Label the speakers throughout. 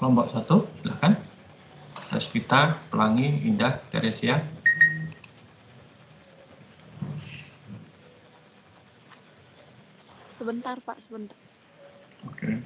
Speaker 1: Kelompok 1, silakan. Revita, Pelangi, Indah, Teresia.
Speaker 2: Sebentar, Pak, sebentar.
Speaker 1: Oke.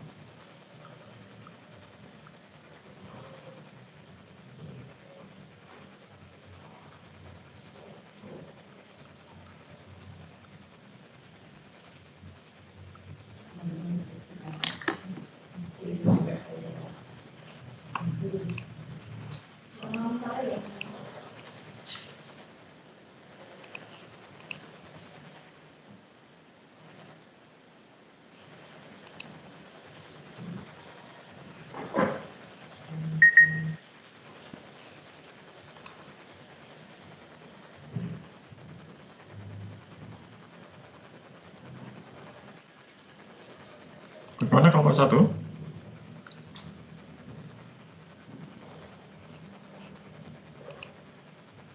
Speaker 1: Bagaimana kelompok 1?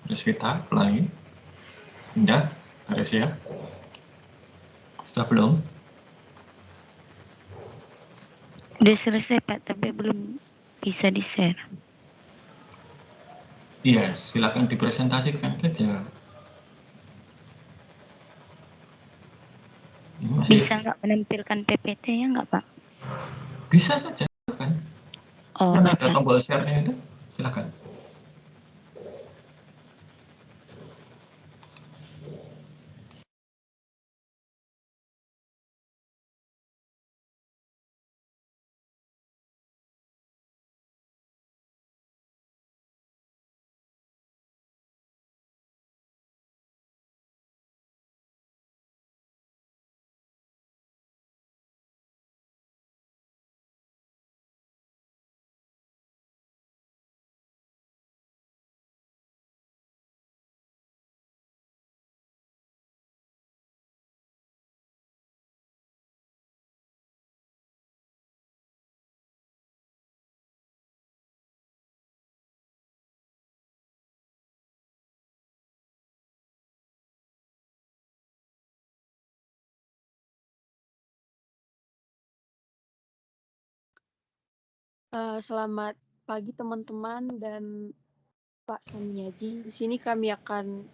Speaker 1: Revita, Pelangi, Indah, Teresia. Sudah belum?
Speaker 3: Udah selesai Pak, tapi belum bisa di-share.
Speaker 1: Iya, silakan dipresentasikan saja. Ini masih
Speaker 3: Bisa nggak menampilkan PPT-nya nggak Pak?
Speaker 1: bisa saja, silakan.
Speaker 3: Oh,
Speaker 1: Kan ada
Speaker 3: bisa.
Speaker 1: tombol share-nya itu, silakan.
Speaker 2: Selamat pagi teman-teman dan Pak Samiaji. Di sini kami akan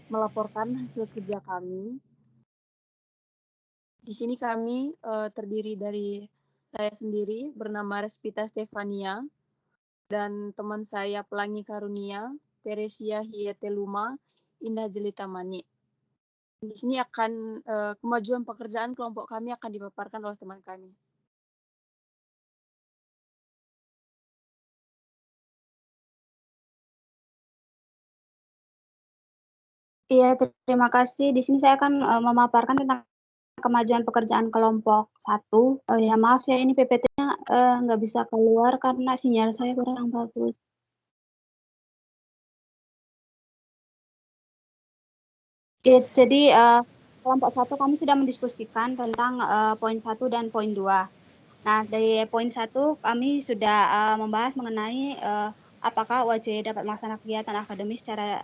Speaker 2: melaporkan hasil kerja kami. Di sini kami terdiri dari saya sendiri bernama Revita Stefania dan teman saya Pelangi Karunia, Teresia Hieteluma, Indah Jelita Mani. Di sini akan kemajuan pekerjaan kelompok kami akan dipaparkan oleh teman kami.
Speaker 4: Iya, terima kasih. Di sini saya akan memaparkan tentang kemajuan pekerjaan kelompok 1. Ya maaf ya, ini PPT-nya nggak bisa keluar karena sinyal saya kurang bagus. Ya, jadi kelompok 1 kami sudah mendiskusikan tentang poin 1 dan poin 2. Nah, dari poin 1 kami sudah membahas mengenai apakah UAJ dapat melaksanakan kegiatan akademis secara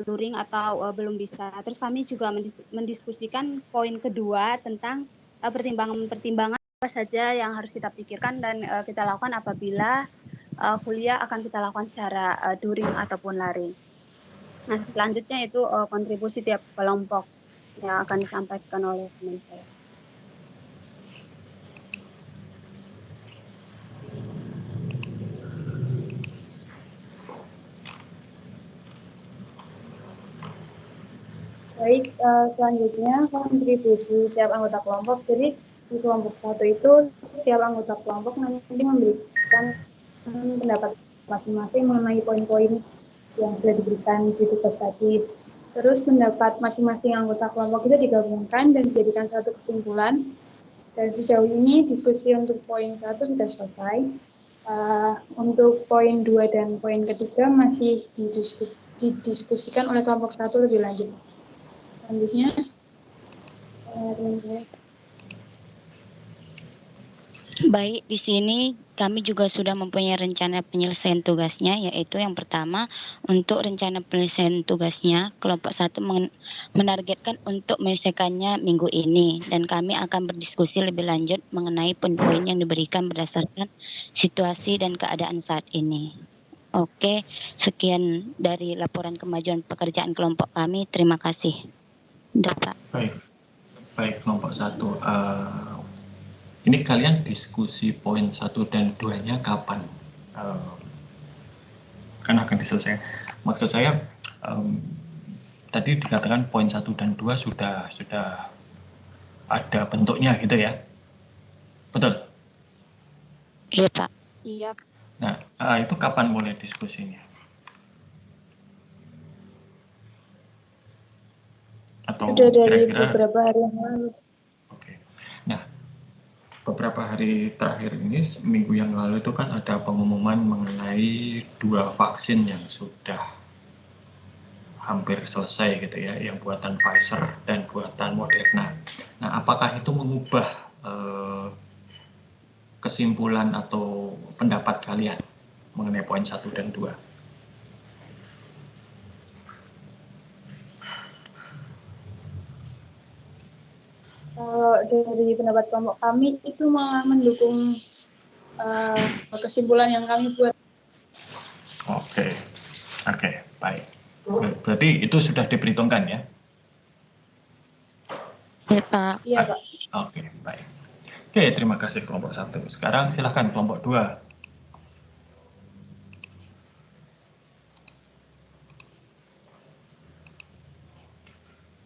Speaker 4: luring atau belum bisa. Terus kami juga mendiskusikan poin kedua tentang pertimbangan-pertimbangan apa saja yang harus kita pikirkan dan kita lakukan apabila kuliah akan kita lakukan secara daring ataupun laring. Nah, selanjutnya itu kontribusi tiap kelompok yang akan disampaikan oleh teman saya. Baik, selanjutnya kontribusi tiap anggota kelompok. Jadi di kelompok 1 itu setiap anggota kelompok nanti memberikan pendapat masing-masing mengenai poin-poin yang sudah diberikan di tugas tadi. Terus pendapat masing-masing anggota kelompok itu digabungkan dan dijadikan satu kesimpulan. Dan sejauh ini diskusi untuk poin 1 sudah selesai. Untuk poin 2 dan poin ketiga masih didiskusikan oleh kelompok 1 lebih lanjut. Selanjutnya,
Speaker 3: Baik, di sini kami juga sudah mempunyai rencana penyelesaian tugasnya, yaitu yang pertama, untuk rencana penyelesaian tugasnya, kelompok 1 menargetkan untuk menyelesaikannya minggu ini, dan kami akan berdiskusi lebih lanjut mengenai poin-poin yang diberikan berdasarkan situasi dan keadaan saat ini. Oke, sekian dari laporan kemajuan pekerjaan kelompok kami. Terima kasih. Udah, Pak.
Speaker 1: Baik kelompok 1. Ini kalian diskusi poin 1 dan 2-nya kapan? Kan akan diselesaikan. Maksud saya tadi dikatakan poin 1 dan 2 sudah ada bentuknya gitu ya. Betul?
Speaker 3: Iya, Pak.
Speaker 2: Iya.
Speaker 1: Nah, itu kapan mulai diskusinya? Atau
Speaker 2: Sudah dari
Speaker 1: kira-kira
Speaker 2: beberapa hari yang lalu.
Speaker 1: Oke. Nah, beberapa hari terakhir ini, minggu yang lalu itu kan ada pengumuman mengenai 2 vaksin yang sudah hampir selesai gitu ya, yang buatan Pfizer dan buatan Moderna. Nah, apakah itu mengubah kesimpulan atau pendapat kalian mengenai poin 1 dan 2?
Speaker 2: Kalau dari pendapat kelompok kami itu mendukung kesimpulan yang kami buat.
Speaker 1: Oke, baik. Berarti itu sudah diperhitungkan ya?
Speaker 3: Iya, Pak.
Speaker 2: Iya, Pak.
Speaker 1: Oke, baik. Oke, terima kasih kelompok 1. Sekarang silahkan kelompok 2.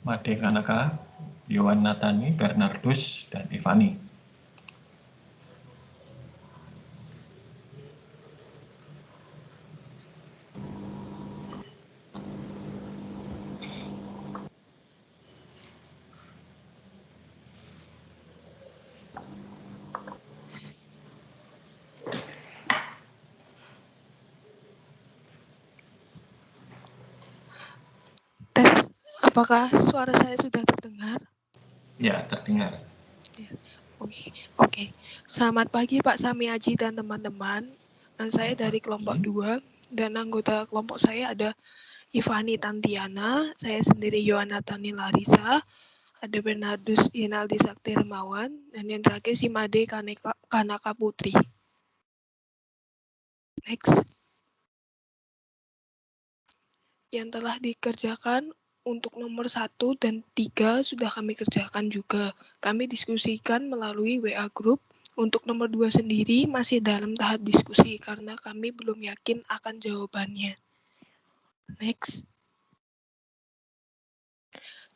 Speaker 1: Made Kanaka, Yohan Natani, Bernardus, dan Ivani.
Speaker 5: Tes, apakah suara saya sudah terdengar?
Speaker 1: Ya, terdengar.
Speaker 5: Oke. Selamat pagi Pak Sami Aji dan teman-teman. Saya dari kelompok 2 dan anggota kelompok saya ada Ivani Tantiana, saya sendiri Yohana Tani Larissa, ada Bernardus Inaldi Sakti Remawan, dan yang terakhir si Made Kanaka Putri. Next. Yang telah dikerjakan untuk nomor 1 dan 3 sudah kami kerjakan juga. Kami diskusikan melalui WA Group. Untuk nomor 2 sendiri masih dalam tahap diskusi karena kami belum yakin akan jawabannya. Next.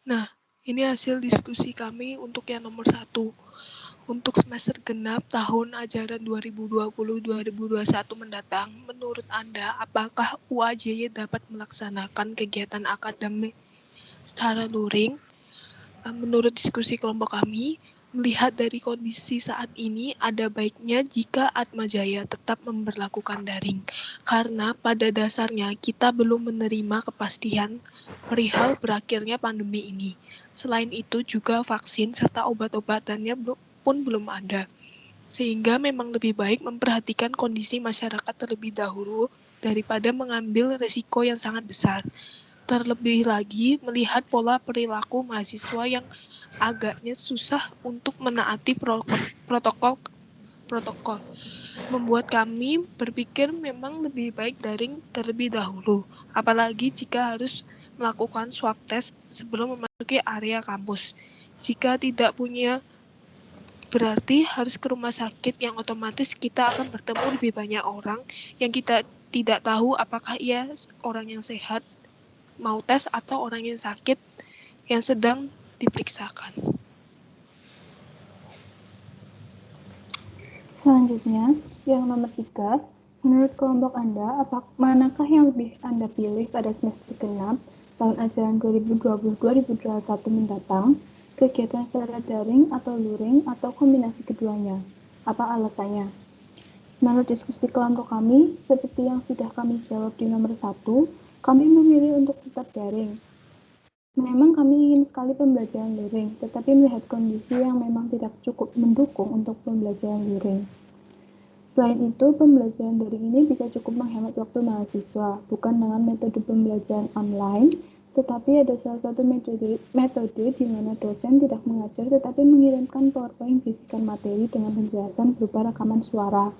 Speaker 5: Nah, ini hasil diskusi kami untuk yang nomor 1. Untuk semester genap tahun ajaran 2020-2021 mendatang, menurut Anda, apakah UAJY dapat melaksanakan kegiatan akademik secara luring? Menurut diskusi kelompok kami, melihat dari kondisi saat ini, ada baiknya jika Atmajaya tetap memberlakukan daring. Karena pada dasarnya kita belum menerima kepastian perihal berakhirnya pandemi ini. Selain itu juga vaksin serta obat-obatannya pun belum ada. Sehingga memang lebih baik memperhatikan kondisi masyarakat terlebih dahulu daripada mengambil resiko yang sangat besar. Terlebih lagi melihat pola perilaku mahasiswa yang agaknya susah untuk menaati protokol. Membuat kami berpikir memang lebih baik daring terlebih dahulu. Apalagi jika harus melakukan swab test sebelum memasuki area kampus. Jika tidak punya, berarti harus ke rumah sakit yang otomatis kita akan bertemu lebih banyak orang yang kita tidak tahu apakah ia orang yang sehat mau tes atau orang yang sakit yang sedang diperiksakan.
Speaker 6: Selanjutnya, yang nomor 3, menurut kelompok Anda, manakah yang lebih Anda pilih pada semester genap tahun ajaran 2020-2021 mendatang, kegiatan secara daring atau luring atau kombinasi keduanya? Apa alasannya? Menurut diskusi kelompok kami, seperti yang sudah kami jawab di nomor 1, kami memilih untuk tetap daring. Memang kami ingin sekali pembelajaran luring, tetapi melihat kondisi yang memang tidak cukup mendukung untuk pembelajaran luring. Selain itu, pembelajaran daring ini bisa cukup menghemat waktu mahasiswa, bukan dengan metode pembelajaran online, tetapi ada salah satu metode di mana dosen tidak mengajar tetapi mengirimkan PowerPoint bisikan materi dengan penjelasan berupa rekaman suara.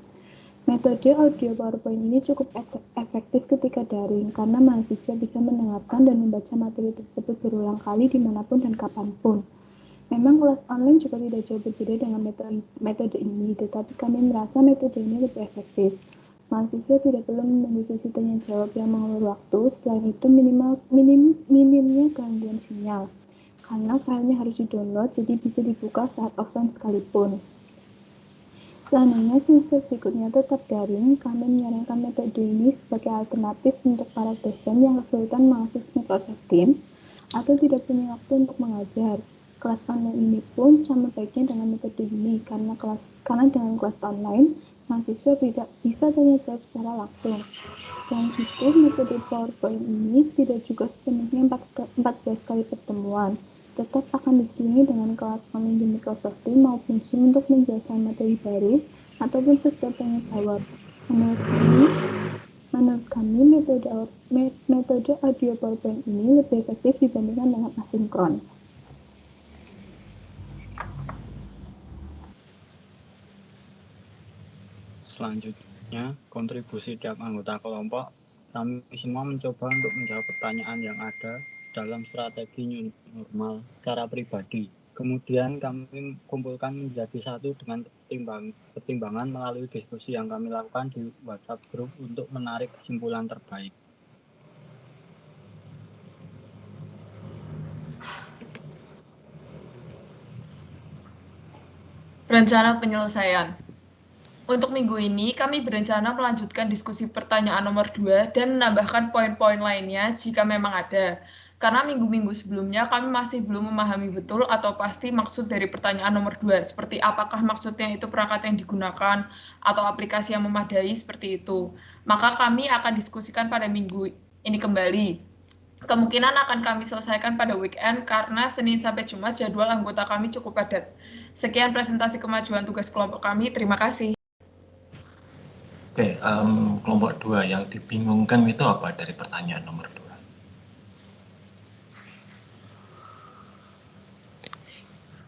Speaker 6: Metode audio PowerPoint ini cukup efektif ketika daring karena mahasiswa bisa mendengarkan dan membaca materi tersebut berulang kali dimanapun dan kapanpun. Memang kelas online juga tidak jauh berbeda dengan metode ini, tetapi kami merasa metode ini lebih efektif. Mahasiswa tidak perlu menunggu sesi tanya jawab yang mengulur waktu, selain itu minimnya gangguan sinyal, karena filenya harus di-download, jadi bisa dibuka saat offline sekalipun. Seandainya semester berikutnya tetap daring, kami menyarankan metode ini sebagai alternatif untuk para dosen yang kesulitan mengakses Microsoft Teams atau tidak punya waktu untuk mengajar. Kelas online ini pun sama baiknya dengan metode ini, karena dengan kelas online, mahasiswa tidak bisa tanya jawab secara langsung. Selain itu, metode PowerPoint ini tidak juga sepenuhnya 14 kali pertemuan, tetap akan diselingi dengan kelas online di Microsoft Teams maupun Zoom untuk menjelaskan materi baru ataupun sekedar tanya jawab. Menurut kami metode audio PowerPoint ini lebih efektif dibandingkan dengan asinkron.
Speaker 7: Selanjutnya, kontribusi tiap anggota kelompok. Kami semua mencoba untuk menjawab pertanyaan yang ada dalam strategi new normal secara pribadi. Kemudian kami kumpulkan menjadi satu dengan pertimbangan melalui diskusi yang kami lakukan di WhatsApp group untuk menarik kesimpulan terbaik.
Speaker 8: Rencana penyelesaian. Untuk minggu ini, kami berencana melanjutkan diskusi pertanyaan nomor 2 dan menambahkan poin-poin lainnya jika memang ada. Karena minggu-minggu sebelumnya kami masih belum memahami betul atau pasti maksud dari pertanyaan nomor 2, seperti apakah maksudnya itu perangkat yang digunakan atau aplikasi yang memadai seperti itu. Maka kami akan diskusikan pada minggu ini kembali. Kemungkinan akan kami selesaikan pada weekend karena Senin sampai Jumat jadwal anggota kami cukup padat. Sekian presentasi kemajuan tugas kelompok kami. Terima kasih.
Speaker 1: Oke, kelompok 2 yang dibingungkan itu apa dari pertanyaan nomor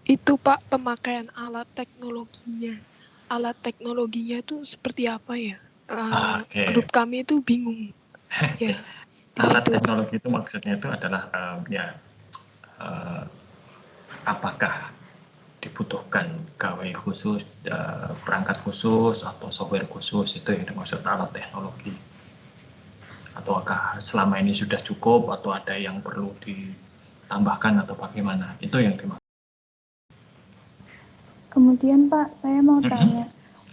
Speaker 1: 2?
Speaker 5: Itu Pak, pemakaian alat teknologinya. Alat teknologinya itu seperti apa ya?
Speaker 1: Okay.
Speaker 5: Grup kami itu bingung. Ya,
Speaker 1: alat teknologi itu maksudnya itu adalah apakah dibutuhkan gawe khusus, perangkat khusus atau software khusus, itu yang dimaksud alat teknologi. Ataukah selama ini sudah cukup atau ada yang perlu ditambahkan atau bagaimana, itu yang dimaksud.
Speaker 6: Kemudian Pak, saya mau tanya,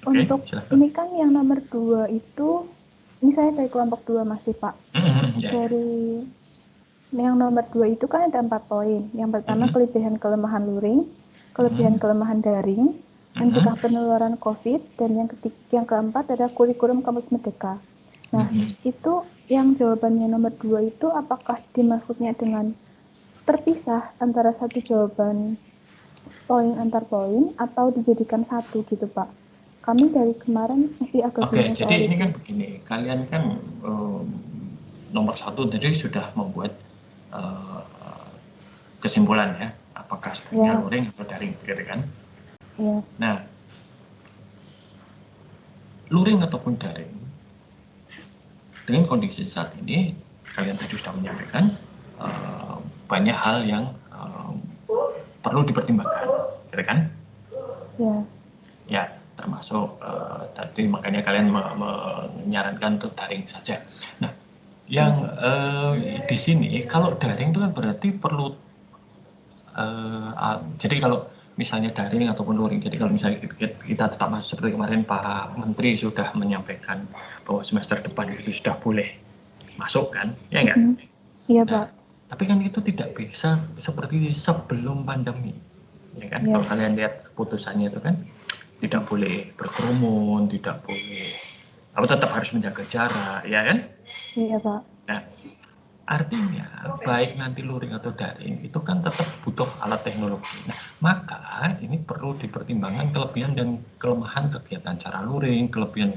Speaker 6: untuk
Speaker 1: silakan.
Speaker 6: ini kan yang nomor 2 itu, ini saya dari kelompok 2 masih Pak. Dari yang nomor 2 itu kan ada 4 poin. Yang pertama kelebihan kelemahan luring, kelebihan kelemahan daring, mencegah penularan COVID, dan yang keempat ada kurikulum kampus merdeka. Nah, itu yang jawabannya nomor 2 itu apakah dimaksudnya dengan terpisah antara satu jawaban poin antar poin atau dijadikan satu gitu Pak? Kami dari kemarin masih agak bingung.
Speaker 1: Oke, jadi ini kan begini, kalian kan nomor 1 tadi sudah membuat kesimpulan ya, apakah sebenarnya luring atau daring, gitu kan?
Speaker 6: Ya.
Speaker 1: Nah, luring ataupun daring, dengan kondisi saat ini, kalian tadi sudah menyampaikan banyak hal yang perlu dipertimbangkan, gitu kan?
Speaker 6: Ya.
Speaker 1: Ya, termasuk tadi makanya kalian menyarankan untuk daring saja. Nah, yang di sini kalau daring itu kan berarti perlu jadi kalau misalnya daring ataupun luring, jadi kalau misalnya kita tetap masuk seperti kemarin Pak Menteri sudah menyampaikan bahwa semester depan itu sudah boleh masuk kan, ya enggak?
Speaker 6: Iya Pak.
Speaker 1: Tapi kan itu tidak bisa seperti sebelum pandemi, ya kan? Kalau kalian lihat keputusannya itu kan tidak boleh berkerumun, tidak boleh, tetap harus menjaga jarak, ya kan?
Speaker 6: Iya Pak.
Speaker 1: Nah, Artinya, baik nanti luring atau daring, itu kan tetap butuh alat teknologi. Nah, maka ini perlu dipertimbangkan kelebihan dan kelemahan kegiatan secara luring, kelebihan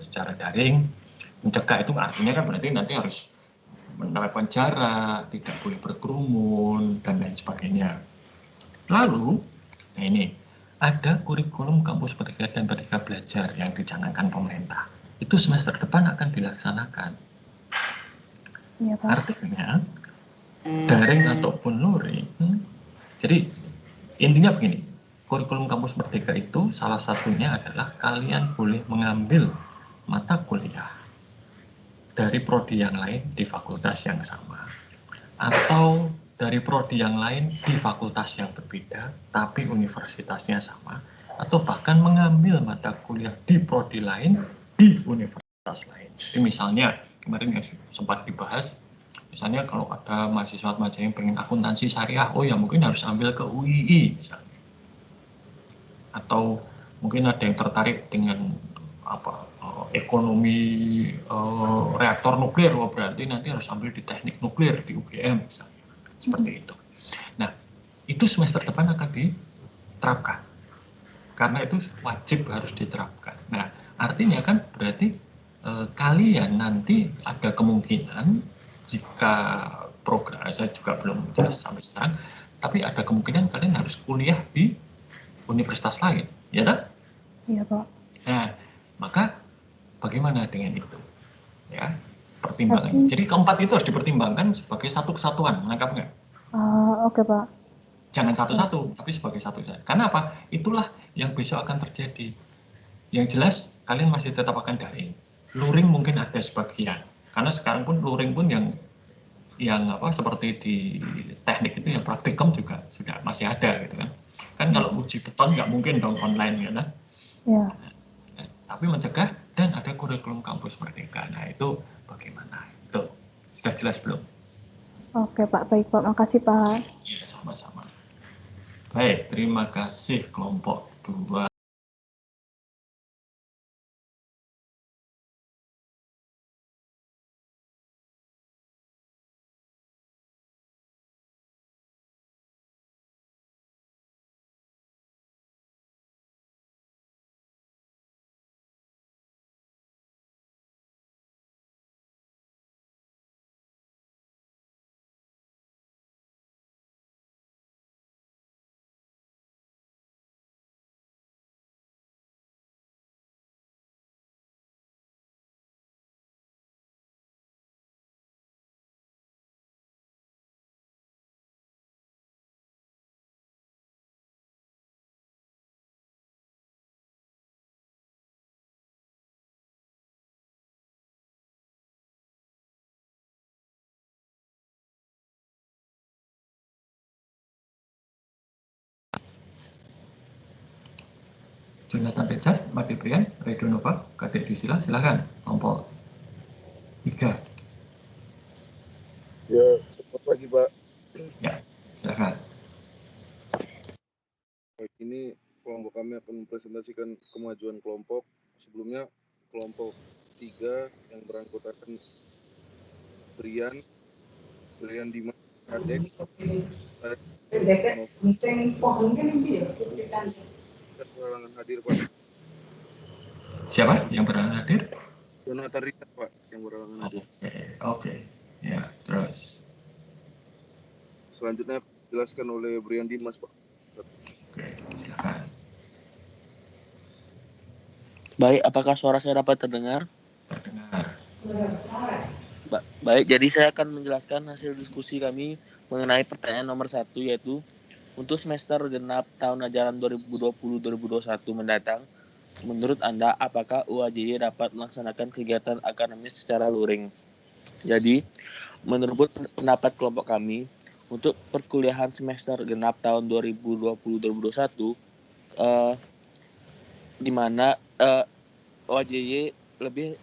Speaker 1: secara daring. Mencegah itu artinya kan berarti nanti harus menerapkan jarak, tidak boleh berkerumun, dan lain sebagainya. Lalu, nah ini, ada kurikulum kampus Merdeka dan Merdeka Belajar yang dicanangkan pemerintah. Itu semester depan akan dilaksanakan.
Speaker 6: Iya, Pak.
Speaker 1: Artinya, daring ataupun luring, jadi intinya begini, kurikulum kampus Merdeka itu salah satunya adalah kalian boleh mengambil mata kuliah dari prodi yang lain di fakultas yang sama, atau dari prodi yang lain di fakultas yang berbeda tapi universitasnya sama, atau bahkan mengambil mata kuliah di prodi lain di universitas lain. Jadi misalnya kemarin yang sempat dibahas, misalnya kalau ada mahasiswa yang pengen akuntansi syariah, oh ya mungkin harus ambil ke UII misalnya. Atau mungkin ada yang tertarik dengan ekonomi reaktor nuklir, oh berarti nanti harus ambil di teknik nuklir di UGM misalnya. Seperti itu. Nah, itu semester depan akan diterapkan. Karena itu wajib harus diterapkan. Nah, artinya kan berarti kalian nanti ada kemungkinan jika program, saya juga belum jelas sampai sekarang, tapi ada kemungkinan kalian harus kuliah di universitas lain, ya kan?
Speaker 6: Iya, Pak.
Speaker 1: Nah, maka bagaimana dengan itu? Ya, pertimbangan. Jadi keempat itu harus dipertimbangkan sebagai satu kesatuan, menangkap nggak?
Speaker 6: Oke, Pak.
Speaker 1: Jangan satu-satu, tapi sebagai satu saja. Karena apa? Itulah yang besok akan terjadi. Yang jelas, kalian masih tetap akan daring. Luring mungkin ada sebagian. Karena sekarang pun luring pun yang seperti di teknik itu yang praktikum juga sudah masih ada gitu kan. Kan kalau uji beton nggak mungkin dong online ya kan.
Speaker 6: Ya.
Speaker 1: Tapi mencegah dan ada kurikulum kampus Merdeka. Nah itu bagaimana? Itu sudah jelas belum?
Speaker 6: Oke Pak, baik Pak. Makasih Pak.
Speaker 1: Ya sama-sama. Baik, terima kasih kelompok 2. Jonathan Richard, Mbak Debrian, Redo Nova, Kadek Disila, silakan. Kelompok 3.
Speaker 9: Ya, selamat pagi Pak.
Speaker 1: Ya, silakan.
Speaker 9: Baik, ini kelompok kami akan mempresentasikan kemajuan kelompok. Sebelumnya kelompok 3 yang beranggotakan Brian Dimas, Kadek, berhalangan hadir Pak.
Speaker 1: Siapa yang berhalangan hadir?
Speaker 9: Jonathan Richard Pak yang berhalangan hadir.
Speaker 1: Oke. Ya, terus.
Speaker 9: Selanjutnya dijelaskan oleh Brian Dimas Pak.
Speaker 1: Oke, silakan.
Speaker 10: Baik, apakah suara saya dapat terdengar?
Speaker 1: Terdengar.
Speaker 10: Baik, jadi saya akan menjelaskan hasil diskusi kami mengenai pertanyaan nomor 1, yaitu untuk semester genap tahun ajaran 2020-2021 mendatang, menurut Anda apakah UAJY dapat melaksanakan kegiatan akademis secara luring? Jadi, menurut pendapat kelompok kami, untuk perkuliahan semester genap tahun 2020-2021, di mana UAJY lebih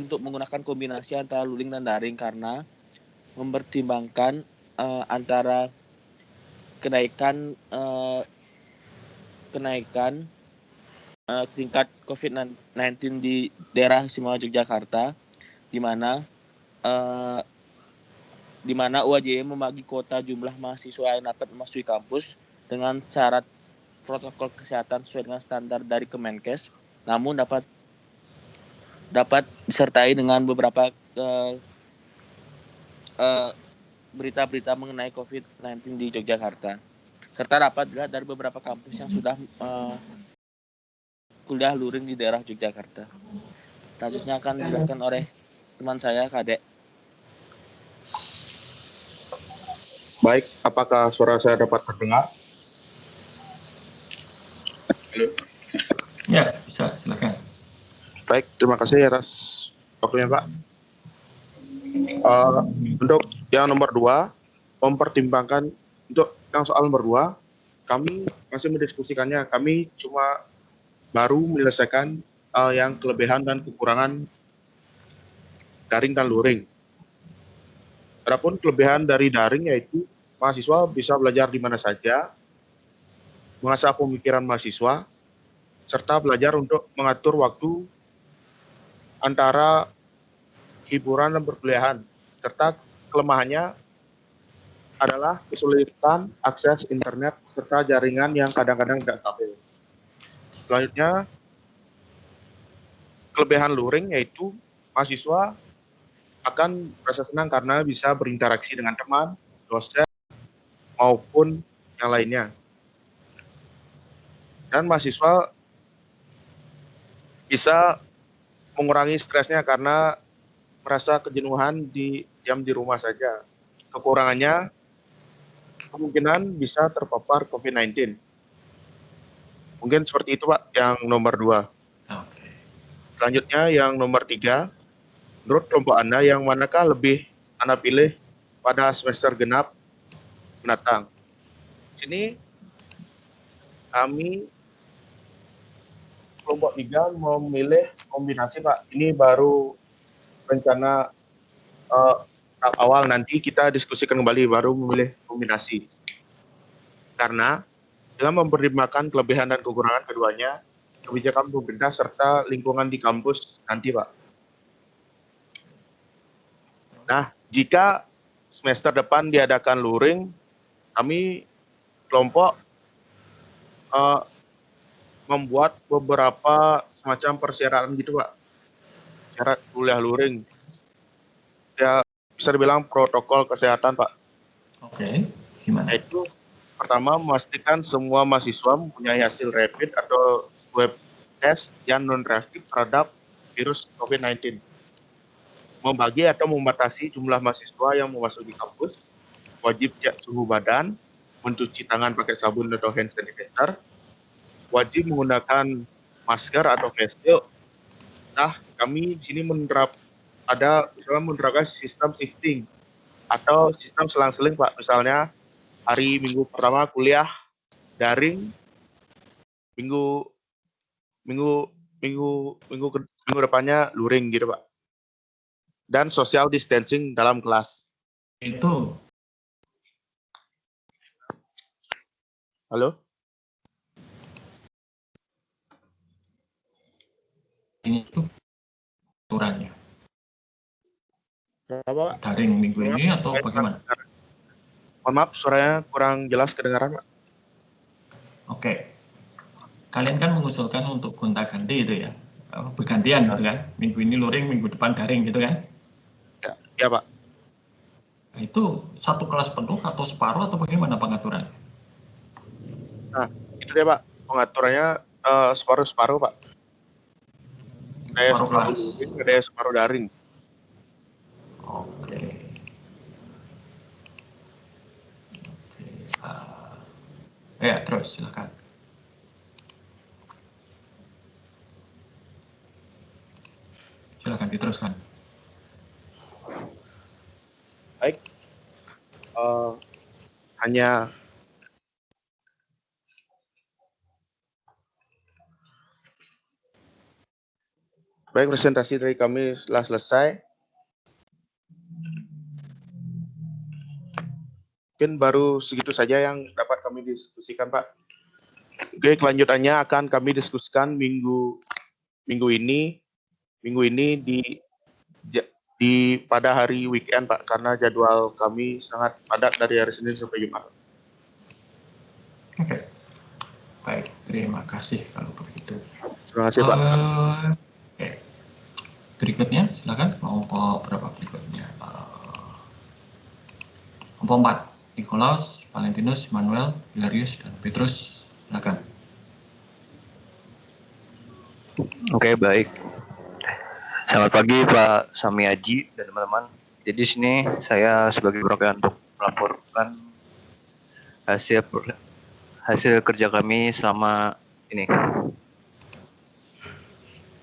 Speaker 10: untuk menggunakan kombinasi antara luring dan daring karena mempertimbangkan antara kenaikan tingkat COVID-19 di daerah istimewa Yogyakarta, di mana di mana UAJ membagi kuota jumlah mahasiswa yang dapat memasuki kampus dengan syarat protokol kesehatan sesuai dengan standar dari Kemenkes, namun dapat disertai dengan beberapa berita-berita mengenai COVID-19 di Yogyakarta, serta dapat dilihat dari beberapa kampus yang sudah kuliah luring di daerah Yogyakarta. Selanjutnya akan dijelaskan oleh teman saya, Kadek.
Speaker 9: Baik, apakah suara saya dapat terdengar? Halo.
Speaker 1: Ya, bisa, silakan.
Speaker 9: Baik, terima kasih atas waktunya, Pak. Untuk yang nomor 2, mempertimbangkan untuk yang soal nomor 2, kami masih mendiskusikannya. Kami cuma baru menyelesaikan yang kelebihan dan kekurangan daring dan luring. Adapun kelebihan dari daring yaitu mahasiswa bisa belajar di mana saja, mengasah pemikiran mahasiswa, serta belajar untuk mengatur waktu antara hiburan dan perkuliahan. Serta kelemahannya adalah kesulitan akses internet serta jaringan yang kadang-kadang tidak stabil. Selanjutnya, kelebihan luring yaitu mahasiswa akan merasa senang karena bisa berinteraksi dengan teman, dosen, maupun yang lainnya. Dan mahasiswa bisa mengurangi stresnya karena merasa kejenuhan diam di rumah saja. Kekurangannya kemungkinan bisa terpapar COVID-19. Mungkin seperti itu, Pak, yang nomor 2. Selanjutnya yang nomor 3, menurut kelompok Anda yang manakah lebih Anda pilih pada semester genap mendatang? Sini kami kelompok 3 memilih kombinasi, Pak. Ini baru rencana tahap awal, nanti kita diskusikan kembali baru memilih kombinasi. Karena dengan mempertimbangkan kelebihan dan kekurangan keduanya, kebijakan pemerintah serta lingkungan di kampus nanti, Pak. Nah, jika semester depan diadakan luring, kami kelompok membuat beberapa semacam persyaratan gitu, Pak. Syarat kuliah luring. Ya, bisa dibilang protokol kesehatan, Pak.
Speaker 1: Oke, gimana?
Speaker 9: Yaitu pertama, memastikan semua mahasiswa mempunyai hasil rapid atau swab test yang non-reaktif terhadap virus COVID-19. Membagi atau membatasi jumlah mahasiswa yang memasuki kampus, wajib cek suhu badan, mencuci tangan pakai sabun atau hand sanitizer, wajib menggunakan masker atau face shield. Nah, kami di sini menerapkan sistem shifting atau sistem selang-seling, Pak. Misalnya hari Minggu pertama kuliah daring, minggu depannya luring gitu, Pak. Dan social distancing dalam kelas.
Speaker 1: Itu.
Speaker 9: Halo?
Speaker 1: Ini tuh aturannya.
Speaker 9: Berapa, Pak?
Speaker 1: Daring minggu ini atau bagaimana?
Speaker 9: Mohon maaf, suaranya kurang jelas kedengaran, Pak.
Speaker 1: Oke. Kalian kan mengusulkan untuk gonta-ganti itu ya. Bergantian gitu kan. Minggu ini luring, minggu depan daring gitu kan.
Speaker 9: Ya, Pak.
Speaker 1: Nah, itu satu kelas penuh atau separuh atau bagaimana pengaturan?
Speaker 9: Nah, itu dia, Pak. Pengaturannya separuh-separuh, Pak. Ada separuh luring, ada separuh daring.
Speaker 1: Oke. Ya, terus silakan. Silakan diteruskan.
Speaker 9: Baik. Hanya baik, presentasi dari kami telah selesai. Mungkin baru segitu saja yang dapat kami diskusikan, Pak. Oke, kelanjutannya akan kami diskusikan minggu ini di pada hari weekend Pak, karena jadwal kami sangat padat dari hari Senin sampai Jumat.
Speaker 1: Oke, baik, terima kasih kalau begitu.
Speaker 9: Terima kasih Pak.
Speaker 1: Oke. Berikutnya, silakan kelompok berapa berikutnya? Kelompok 4, Nikolaus, Valentinus, Manuel, Hilarius, dan Petrus, silakan.
Speaker 11: Oke, baik. Selamat pagi Pak Samiaji dan teman-teman. Jadi sini saya sebagai perwakilan untuk melaporkan hasil kerja kami selama ini.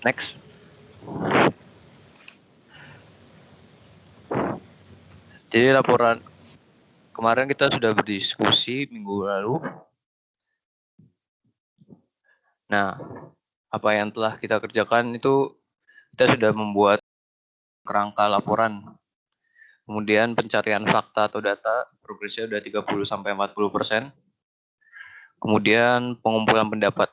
Speaker 11: Next. Jadi laporan kemarin kita sudah berdiskusi minggu lalu. Nah, apa yang telah kita kerjakan itu kita sudah membuat kerangka laporan. Kemudian pencarian fakta atau data progresnya sudah 30-40%. Kemudian pengumpulan pendapat.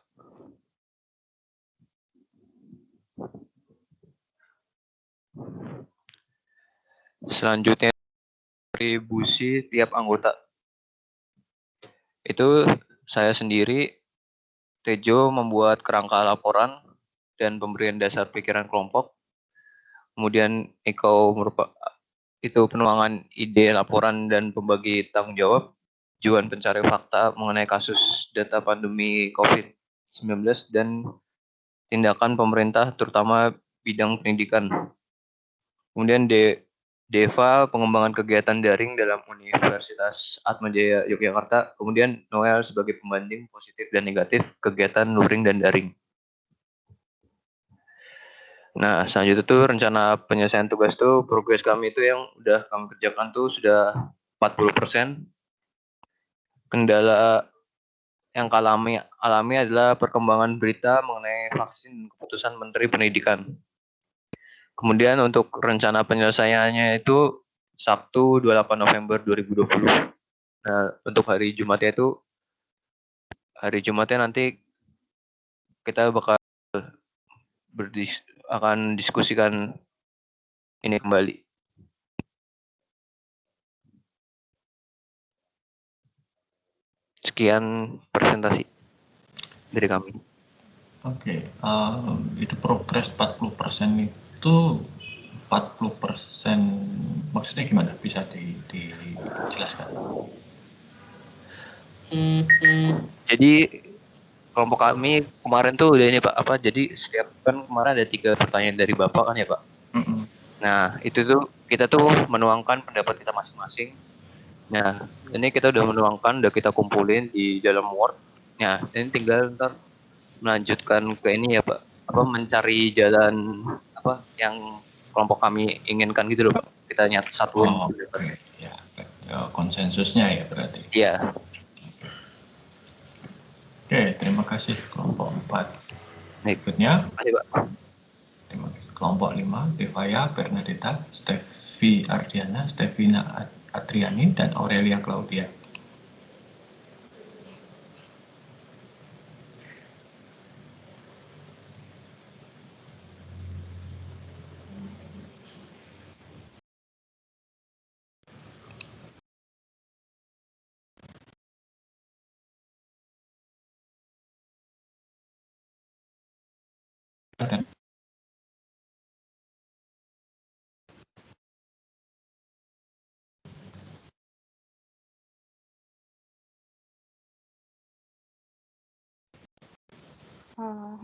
Speaker 11: Selanjutnya kontribusi tiap anggota. Itu saya sendiri, Tejo, membuat kerangka laporan dan pemberian dasar pikiran kelompok. Kemudian Iko itu penuangan ide laporan dan pembagi tanggung jawab. Tujuan pencari fakta mengenai kasus data pandemi COVID-19 dan tindakan pemerintah terutama bidang pendidikan. Kemudian Deva, pengembangan kegiatan daring dalam Universitas Atmajaya Yogyakarta. Kemudian Noel sebagai pembanding positif dan negatif kegiatan luring dan daring. Nah, selanjutnya itu rencana penyelesaian tugas itu progres kami itu yang udah kami kerjakan tuh sudah 40%. Kendala yang alami adalah perkembangan berita mengenai vaksin keputusan Menteri Pendidikan. Kemudian untuk rencana penyelesaiannya itu Sabtu 28 November 2020. Nah, untuk hari Jumatnya nanti kita bakal akan diskusikan ini kembali. Sekian presentasi dari kami.
Speaker 1: Oke, itu progres 40% itu 40% maksudnya gimana? Bisa dijelaskan?
Speaker 11: Jadi kelompok kami kemarin tuh udah ini Pak, jadi setiap kan kemarin ada 3 pertanyaan dari Bapak kan ya Pak. Nah itu tuh kita tuh menuangkan pendapat kita masing-masing. Nah ini kita udah menuangkan, udah kita kumpulin di dalam Word. Nah ini tinggal ntar melanjutkan ke ini ya Pak, mencari jalan yang kelompok kami inginkan gitu loh Pak. Kita satuin.
Speaker 1: Oke. Ya, konsensusnya ya berarti.
Speaker 11: Iya.
Speaker 1: Oke, terima kasih kelompok 4. Berikutnya, terima kasih kelompok 5, Devaya, Bernadetta, Stevi Ardiana, Stevina Atriani, dan Aurelia Claudia.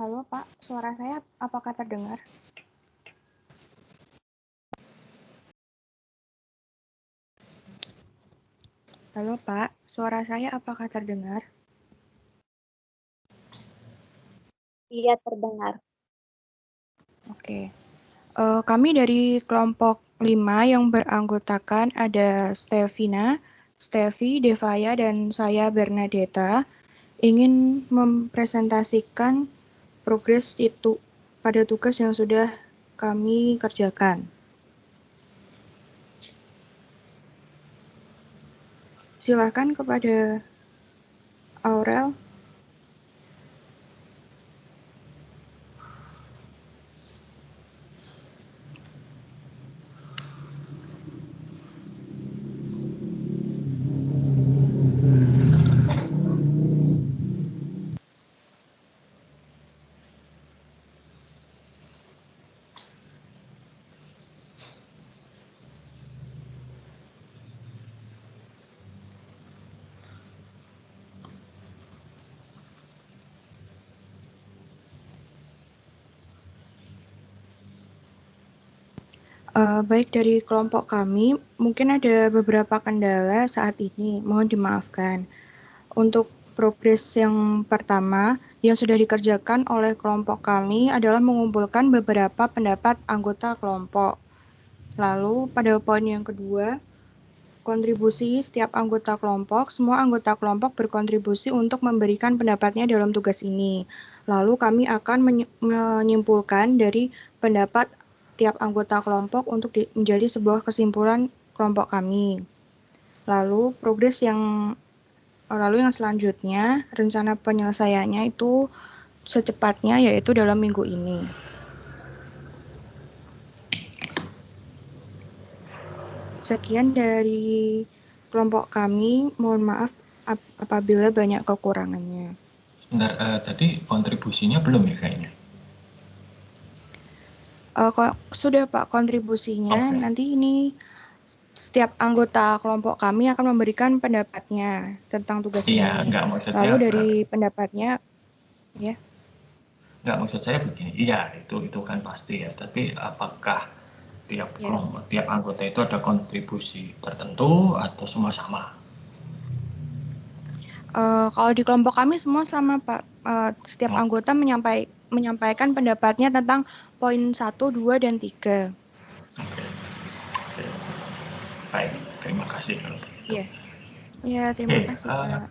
Speaker 12: Halo Pak, suara saya apakah terdengar? Halo Pak, suara saya apakah terdengar?
Speaker 4: Iya, terdengar.
Speaker 12: Oke. Kami dari kelompok 5 yang beranggotakan ada Stevina, Stevi, Devaya, dan saya Bernadetta ingin mempresentasikan progres itu pada tugas yang sudah kami kerjakan. Silakan kepada Aurel. Baik dari kelompok kami, mungkin ada beberapa kendala saat ini, mohon dimaafkan. Untuk progres yang pertama, yang sudah dikerjakan oleh kelompok kami adalah mengumpulkan beberapa pendapat anggota kelompok. Lalu pada poin yang kedua, kontribusi setiap anggota kelompok, semua anggota kelompok berkontribusi untuk memberikan pendapatnya dalam tugas ini. Lalu kami akan menyimpulkan dari pendapat tiap anggota kelompok untuk menjadi sebuah kesimpulan kelompok kami. Lalu yang selanjutnya, rencana penyelesaiannya itu secepatnya yaitu dalam minggu ini. Sekian dari kelompok kami, mohon maaf apabila banyak kekurangannya.
Speaker 1: Tadi kontribusinya belum ya kayaknya?
Speaker 12: Sudah Pak, kontribusinya nanti ini setiap anggota kelompok kami akan memberikan pendapatnya tentang tugas ini.
Speaker 1: Enggak, maksudnya,
Speaker 12: lalu dari pendapatnya, ya.
Speaker 1: Enggak, maksud saya begini, iya itu kan pasti ya, tapi apakah tiap kelompok, tiap anggota itu ada kontribusi tertentu atau semua sama?
Speaker 12: Kalau di kelompok kami semua sama Pak, setiap anggota menyampaikan pendapatnya tentang poin 1, 2, dan 3.
Speaker 1: Oke. Baik, terima kasih kalau begitu.
Speaker 12: Iya, terima kasih Pak.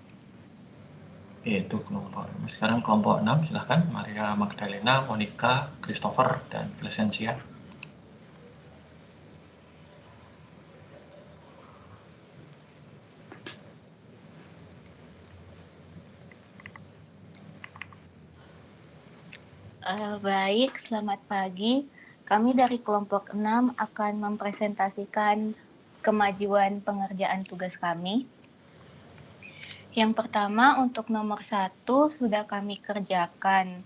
Speaker 1: Itu kelompok. Sekarang kelompok 6, silahkan Maria Magdalena, Monica, Christopher, dan Crescencia.
Speaker 13: Baik, selamat pagi. Kami dari kelompok 6 akan mempresentasikan kemajuan pengerjaan tugas kami. Yang pertama, untuk nomor 1 sudah kami kerjakan.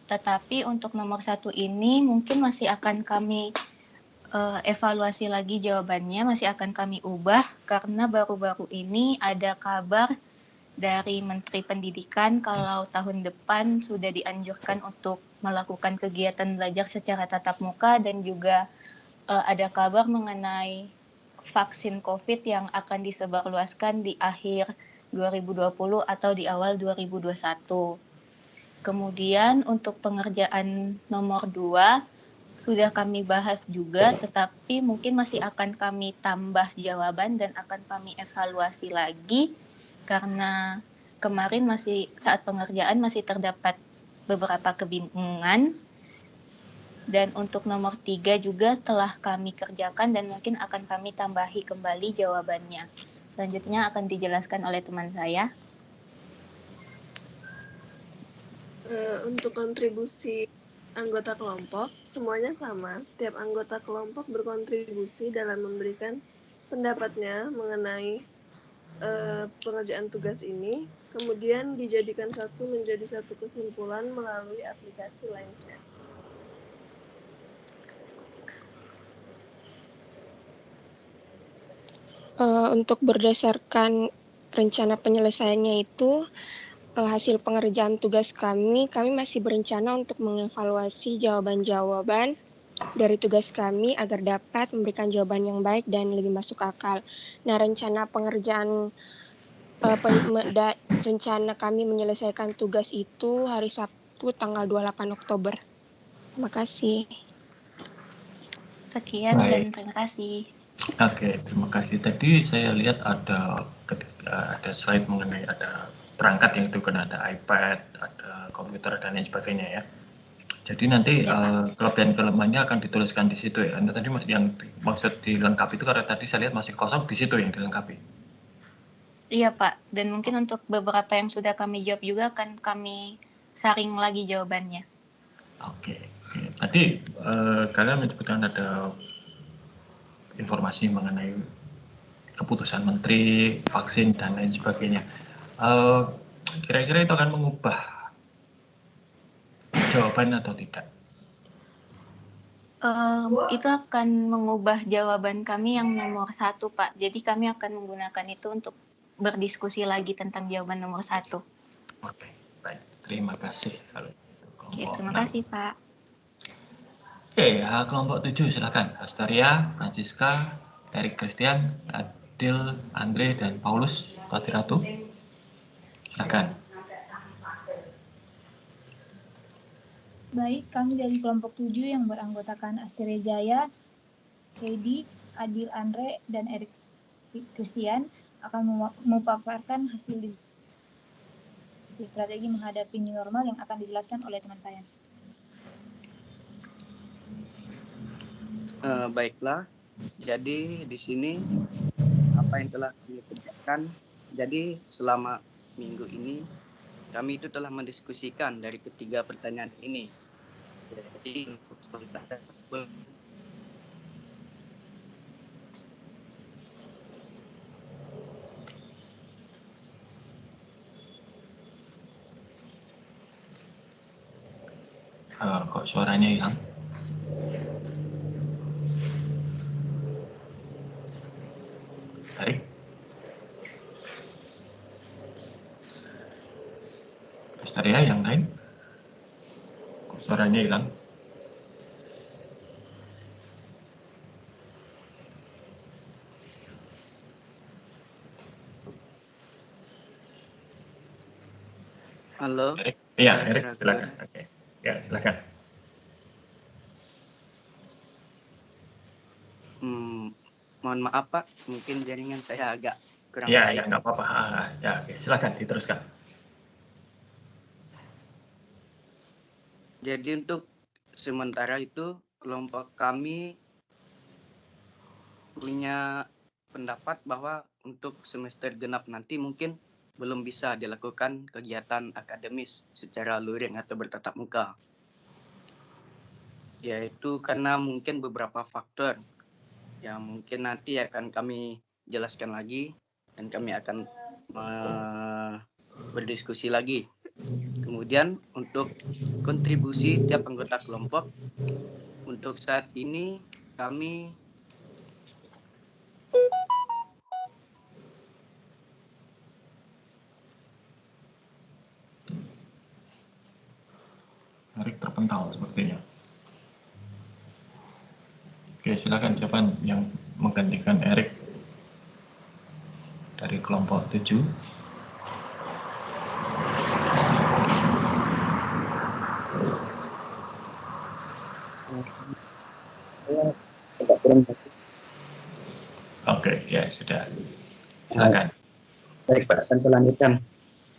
Speaker 13: Tetapi untuk nomor 1 ini mungkin masih akan kami evaluasi lagi jawabannya, masih akan kami ubah karena baru-baru ini ada kabar dari Menteri Pendidikan kalau tahun depan sudah dianjurkan untuk melakukan kegiatan belajar secara tatap muka dan juga ada kabar mengenai vaksin COVID yang akan disebarluaskan di akhir 2020 atau di awal 2021. Kemudian untuk pengerjaan nomor 2 sudah kami bahas juga, tetapi mungkin masih akan kami tambah jawaban dan akan kami evaluasi lagi karena kemarin saat pengerjaan masih terdapat beberapa kebingungan. Dan untuk nomor 3 juga telah kami kerjakan dan mungkin akan kami tambahi kembali jawabannya. Selanjutnya akan dijelaskan oleh teman saya.
Speaker 14: Untuk kontribusi anggota kelompok, semuanya sama. Setiap anggota kelompok berkontribusi dalam memberikan pendapatnya mengenai pengerjaan tugas ini, kemudian dijadikan menjadi satu kesimpulan melalui aplikasi LineChat.
Speaker 15: Untuk berdasarkan rencana penyelesaiannya itu, hasil pengerjaan tugas kami masih berencana untuk mengevaluasi jawaban-jawaban dari tugas kami agar dapat memberikan jawaban yang baik dan lebih masuk akal. Nah, rencana pengerjaan rencana kami menyelesaikan tugas itu hari Sabtu tanggal 28 Oktober. Terima kasih.
Speaker 13: Sekian dan terima kasih.
Speaker 1: Oke, terima kasih. Tadi saya lihat ada slide mengenai ada perangkat yang itu kan ada iPad, ada komputer dan lain sebagainya ya. Jadi nanti kelebihan-kelemahannya akan dituliskan di situ ya. Anda tadi yang maksud dilengkapi itu karena tadi saya lihat masih kosong di situ yang dilengkapi.
Speaker 13: Iya Pak, dan mungkin untuk beberapa yang sudah kami jawab juga akan kami saring lagi jawabannya.
Speaker 1: Oke. Tadi kalian menyebutkan ada informasi mengenai keputusan menteri, vaksin, dan lain sebagainya. Kira-kira itu akan mengubah jawaban atau tidak?
Speaker 13: Itu akan mengubah jawaban kami yang nomor 1, Pak. Jadi kami akan menggunakan itu untuk berdiskusi lagi tentang jawaban nomor 1.
Speaker 1: Oke, baik. Terima kasih.
Speaker 13: Terima kasih, Pak.
Speaker 1: Oke, kelompok 7 silakan. Astaria, Francisca, Erik Christian, Adil, Andre, dan Paulus Patiratu. Silakan.
Speaker 16: Baik, kami dari kelompok 7 yang beranggotakan Astaria Jaya, Heidi, Adil, Andre, dan Erik Christian akan memaparkan hasil strategi menghadapi new normal yang akan dijelaskan oleh teman saya.
Speaker 17: Baiklah, jadi di sini apa yang telah kami kerjakan. Jadi selama minggu ini kami itu telah mendiskusikan dari ketiga pertanyaan ini. Jadi untuk sementara
Speaker 1: kok suaranya hilang? Erik? Astaria yang lain? Kok suaranya hilang?
Speaker 17: Halo.
Speaker 1: Erik? Iya, Erik, silakan. Oke. Ya, silakan.
Speaker 17: Mohon maaf Pak, mungkin jaringan saya agak kurang
Speaker 1: Ya,
Speaker 17: baik.
Speaker 1: ya, nggak apa-apa. Ya, oke. Silakan diteruskan.
Speaker 17: Jadi untuk sementara itu kelompok kami punya pendapat bahwa untuk semester genap nanti mungkin belum bisa dilakukan kegiatan akademis secara luring atau bertatap muka. Yaitu karena mungkin beberapa faktor yang mungkin nanti akan kami jelaskan lagi dan kami akan berdiskusi lagi. Kemudian untuk kontribusi tiap anggota kelompok, untuk saat ini kami
Speaker 1: Erik terpental sepertinya. Oke, silakan siapa yang menggantikan Erik dari kelompok 7. Oke, ya sudah. Silakan.
Speaker 17: Baik Pak, akan saya lanjutkan.